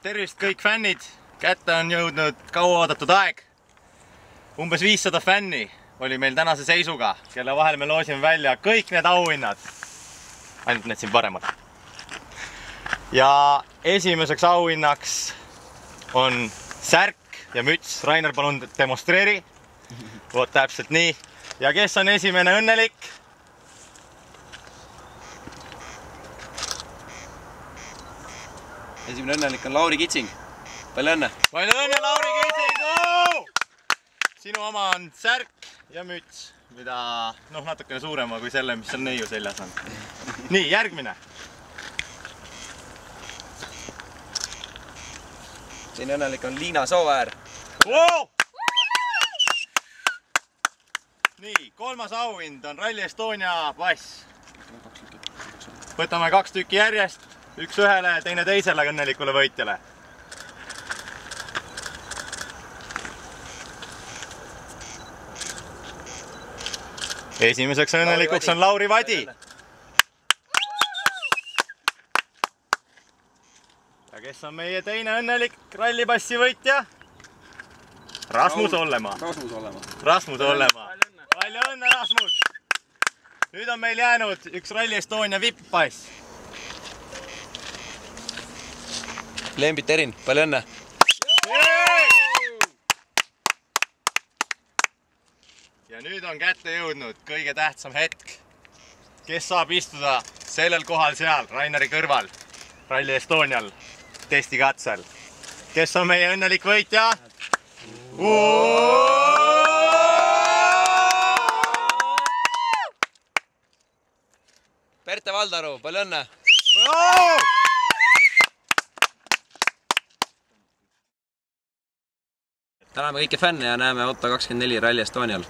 tervist kõik fännid, kätte on jõudnud kauaoodatud aeg. Umbes 500 fänni oli meil tänase seisuga, kelle vahel me loosime välja kõik need auhinnad. Ainult need siin paremad. Ja esimeseks auhinnaks on särk ja müts. Rainer, palun demonstreeri. Voot täpselt nii. Ja kes on esimene õnnelik? Esimene õnnelik on Lauri Kitsing. Palju õnne! Palju õnne, Lauri Kitsing! Sinu oma on särk ja müts, mida natukene suurema kui selle, mis on neiu seljas on. Nii, järgmine. Teine õnnelik on Liina Sooväär. Wow! Nii, kolmas auhind on Rally Estonia pass. Võtame 2 tükki järjest, üks ühele, teine teisele õnnelikule võitjale. Esimeseks õnnelikuks on Lauri Vadi. Ja kes on meie teine õnnelik rallipassi võitja? Rasmus Ollemaa. Rasmus Ollemaa. Palju õnne, Rasmus! Nüüd on meil jäänud üks Rally Estonia VIP-pass. Lembit Erin, palju õnne! Ja nüüd on kätte jõudnud kõige tähtsam hetk. Kes saab istuda sellel kohal seal, Raineri kõrval, Rally Estonial, testikatsel. Kes on meie õnnelik võitja? Perte Valdaru, palju õnne! Täname kõiki fänne ja näeme Auto24 Rally Estonial.